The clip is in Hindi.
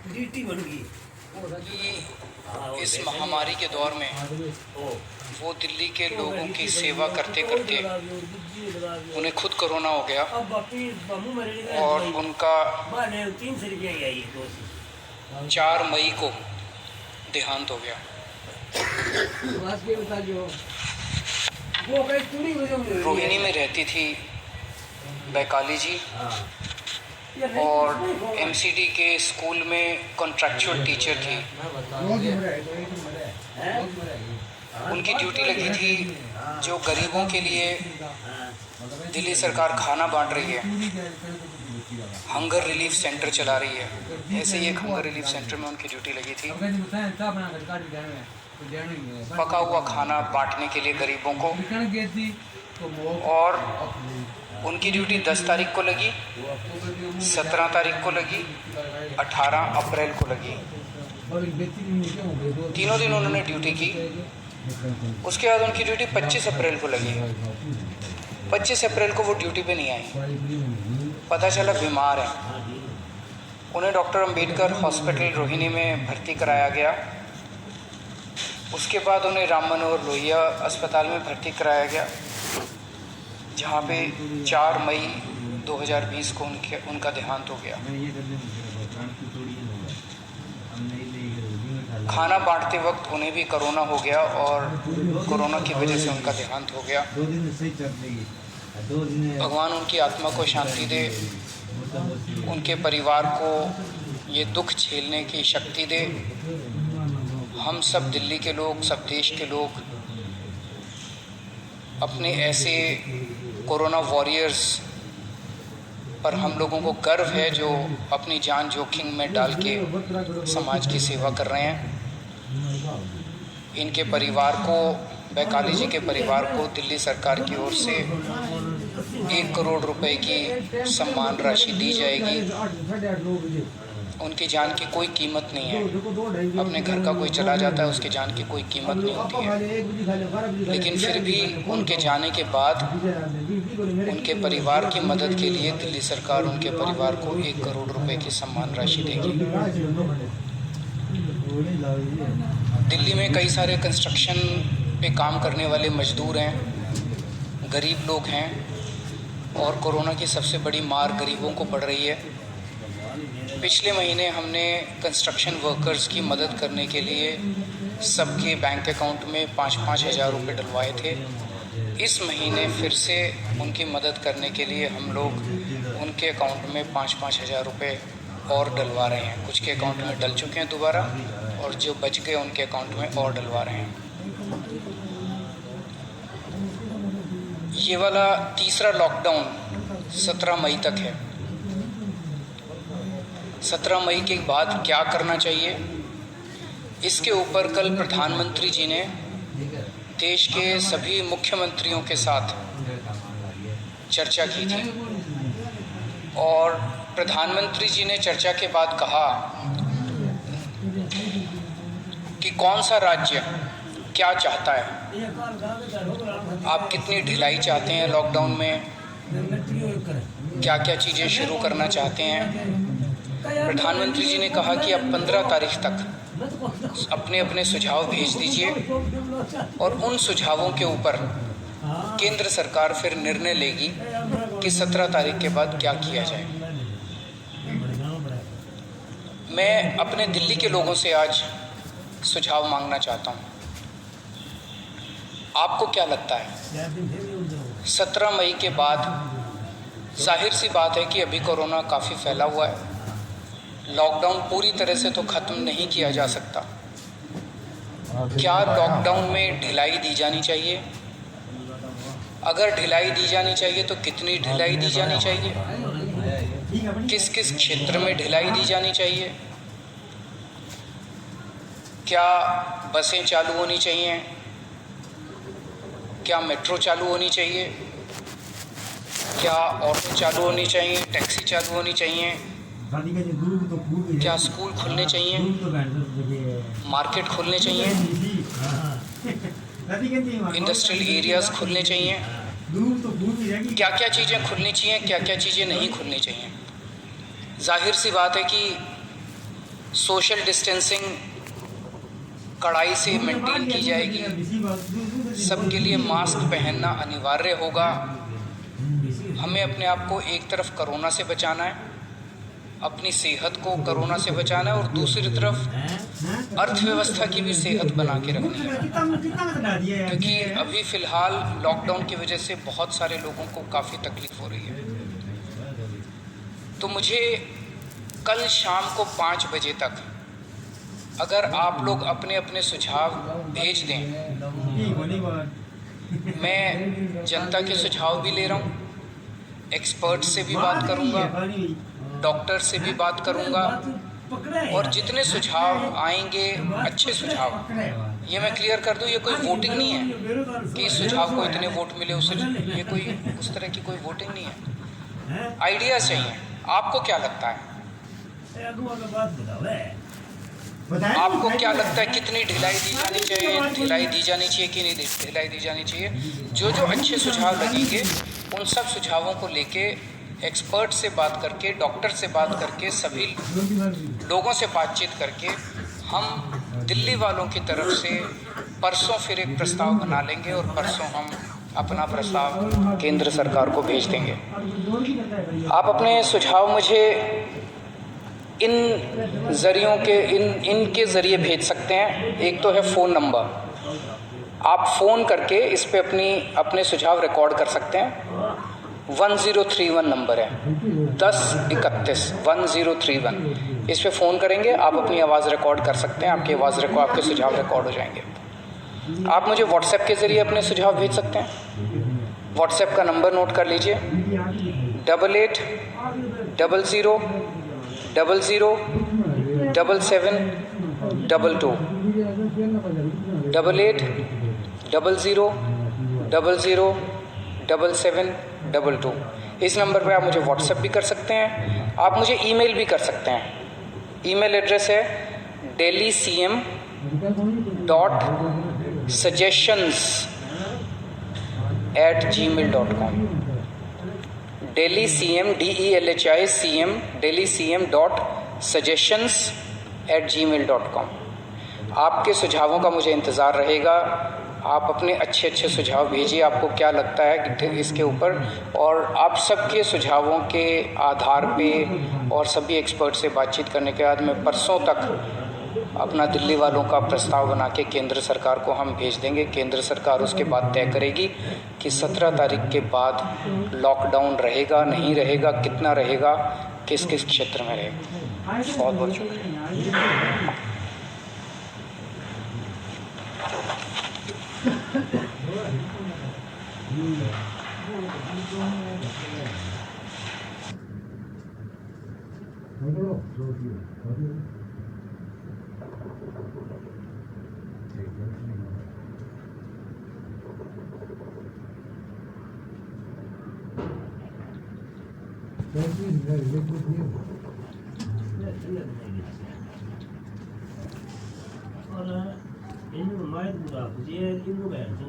ड्यूटी बन गई कि इस महामारी के दौर में वो दिल्ली के लोगों की सेवा करते करते उन्हें खुद कोरोना हो गया और उनका 4 मई को देहांत हो गया। रोहिणी में रहती थी बैकाली जी और एमसीडी के स्कूल में कॉन्ट्रैक्चुअल टीचर थी। उनकी ड्यूटी लगी थी जो गरीबों के लिए दिल्ली सरकार खाना बांट रही है, हंगर रिलीफ सेंटर चला रही है। ऐसे ही एक हंगर रिलीफ सेंटर में उनकी ड्यूटी लगी थी, पका हुआ खाना बांटने के लिए गरीबों को। और उनकी ड्यूटी 10 तारीख को लगी, 17 तारीख को लगी, 18 अप्रैल को लगी। तीनों दिन उन्होंने ड्यूटी की। उसके बाद उनकी ड्यूटी 25 अप्रैल को लगी। 25 अप्रैल को वो ड्यूटी पे नहीं आई, पता चला बीमार है। उन्हें डॉक्टर अंबेडकर हॉस्पिटल रोहिणी में भर्ती कराया गया। उसके बाद उन्हें राम मनोहर लोहिया अस्पताल में भर्ती कराया गया, जहाँ पे 4 मई 2020 को उनका देहांत हो गया। खाना बांटते वक्त उन्हें भी कोरोना हो गया और कोरोना की वजह से उनका देहांत हो गया। भगवान उनकी आत्मा को शांति दे, उनके परिवार को ये दुख झेलने की शक्ति दे। हम सब दिल्ली के लोग, सब देश के लोग अपने ऐसे कोरोना वॉरियर्स पर हम लोगों को गर्व है जो अपनी जान जोखिम में डाल के समाज की सेवा कर रहे हैं। इनके परिवार को, बैकाली जी के परिवार को दिल्ली सरकार की ओर से 1 करोड़ रुपए की सम्मान राशि दी जाएगी। उनकी जान की कोई कीमत नहीं है। अपने घर का कोई चला जाता है, उसकी जान की कोई कीमत नहीं होती है। लेकिन फिर भी उनके जाने के बाद उनके परिवार की मदद के लिए दिल्ली सरकार उनके परिवार को 1 करोड़ रुपए की सम्मान राशि देगी। दिल्ली में कई सारे कंस्ट्रक्शन पे काम करने वाले मजदूर हैं, गरीब लोग हैं और कोरोना की सबसे बड़ी मार गरीबों को पड़ रही है। पिछले महीने हमने कंस्ट्रक्शन वर्कर्स की मदद करने के लिए सबके बैंक अकाउंट में 5-5 हज़ार रुपये डलवाए थे। इस महीने फिर से उनकी मदद करने के लिए हम लोग उनके अकाउंट में 5-5 हज़ार रुपये और डलवा रहे हैं। कुछ के अकाउंट में डल चुके हैं दोबारा, और जो बच गए उनके अकाउंट में और डलवा रहे हैं। ये वाला तीसरा लॉकडाउन 17 मई तक है। 17 मई के बाद क्या करना चाहिए, इसके ऊपर कल प्रधानमंत्री जी ने देश के सभी मुख्यमंत्रियों के साथ चर्चा की थी। और प्रधानमंत्री जी ने चर्चा के बाद कहा कि कौन सा राज्य क्या चाहता है, आप कितनी ढिलाई चाहते हैं लॉकडाउन में, क्या क्या चीज़ें शुरू करना चाहते हैं। प्रधानमंत्री जी ने कहा कि अब 15 तारीख तक अपने अपने सुझाव भेज दीजिए और उन सुझावों के ऊपर केंद्र सरकार फिर निर्णय लेगी कि 17 तारीख के बाद क्या किया जाए। मैं अपने दिल्ली के लोगों से आज सुझाव मांगना चाहता हूँ। आपको क्या लगता है 17 मई के बाद? जाहिर सी बात है कि अभी कोरोना काफ़ी फैला हुआ है, लॉकडाउन पूरी तरह से तो ख़त्म नहीं किया जा सकता। क्या लॉकडाउन में ढिलाई दी जानी चाहिए? अगर ढिलाई दी जानी चाहिए तो कितनी ढिलाई दी जानी चाहिए? किस किस क्षेत्र में ढिलाई दी जानी चाहिए? क्या बसें चालू होनी चाहिए? क्या मेट्रो चालू होनी चाहिए? क्या ऑटो चालू होनी चाहिए? टैक्सी चालू होनी चाहिए? क्या स्कूल खुलने चाहिए? मार्केट खुलने चाहिए? इंडस्ट्रियल एरियाज़ खुलने चाहिए? क्या क्या चीज़ें खुलनी चाहिए, क्या क्या चीज़ें नहीं खुलनी चाहिए? जाहिर सी बात है कि सोशल डिस्टेंसिंग कड़ाई से मेंटेन की जाएगी। सबके लिए मास्क पहनना अनिवार्य होगा। हमें अपने आप को एक तरफ कोरोना से बचाना है, अपनी सेहत को कोरोना से बचाना है, और दूसरी तरफ अर्थव्यवस्था की भी सेहत बना के रखनी है, क्योंकि अभी फ़िलहाल लॉकडाउन की वजह से बहुत सारे लोगों को काफ़ी तकलीफ़ हो रही है। तो मुझे कल शाम को 5 बजे तक अगर आप लोग अपने अपने सुझाव भेज दें, मैं जनता के सुझाव भी ले रहा हूँ, एक्सपर्ट से भी बात करूँगा, डॉक्टर से भी बात करूँगा, और जितने सुझाव आएंगे अच्छे सुझाव, ये मैं क्लियर कर दूँ, ये कोई वोटिंग नहीं है कि इस सुझाव को इतने वोट मिले उस, ये कोई उस तरह की कोई वोटिंग नहीं है। आइडियाज़ चाहिए। आपको क्या लगता है? आपको क्या लगता है कितनी ढिलाई दी जानी चाहिए, ढिलाई दी जानी चाहिए कि नहीं ढिलाई दी जानी चाहिए? जो जो अच्छे सुझाव लगेंगे उन सब सुझावों को लेके एक्सपर्ट से बात करके, डॉक्टर से बात करके, सभी लोगों से बातचीत करके हम दिल्ली वालों की तरफ से परसों फिर एक प्रस्ताव बना लेंगे, और परसों हम अपना प्रस्ताव केंद्र सरकार को भेज देंगे। आप अपने सुझाव मुझे इन ज़रियों के इनके ज़रिए भेज सकते हैं। एक तो है फ़ोन नंबर, आप फ़ोन करके इस पे अपने सुझाव रिकॉर्ड कर सकते हैं। 1031 नंबर है, 1031 1031। इस पे फ़ोन करेंगे, आप अपनी आवाज़ रिकॉर्ड कर सकते हैं, आपकी आवाज़ आपके सुझाव रिकॉर्ड हो जाएंगे। आप मुझे व्हाट्सएप के ज़रिए अपने सुझाव भेज सकते हैं। व्हाट्सएप का नंबर नोट कर लीजिए, 88 00 00 77 22 88 00 00 77 22। इस नंबर पे आप मुझे व्हाट्सएप भी कर सकते हैं, आप मुझे ईमेल भी कर सकते हैं। ईमेल एड्रेस है delhi.cm.suggestions@gmail.com delhi.cm.suggestions@gmail.com। आपके सुझावों का मुझे इंतज़ार रहेगा। आप अपने अच्छे अच्छे सुझाव भेजिए, आपको क्या लगता है कि इसके ऊपर, और आप सबके सुझावों के आधार पे और सभी एक्सपर्ट से बातचीत करने के बाद मैं परसों तक अपना दिल्ली वालों का प्रस्ताव बना के केंद्र सरकार को हम भेज देंगे। केंद्र सरकार उसके बाद तय करेगी कि 17 तारीख के बाद लॉकडाउन रहेगा, नहीं रहेगा, कितना रहेगा, किस किस क्षेत्र में रहेगा। बहुत बहुत शुक्रिया। Ini lumayan mudah, dia ini lumayan.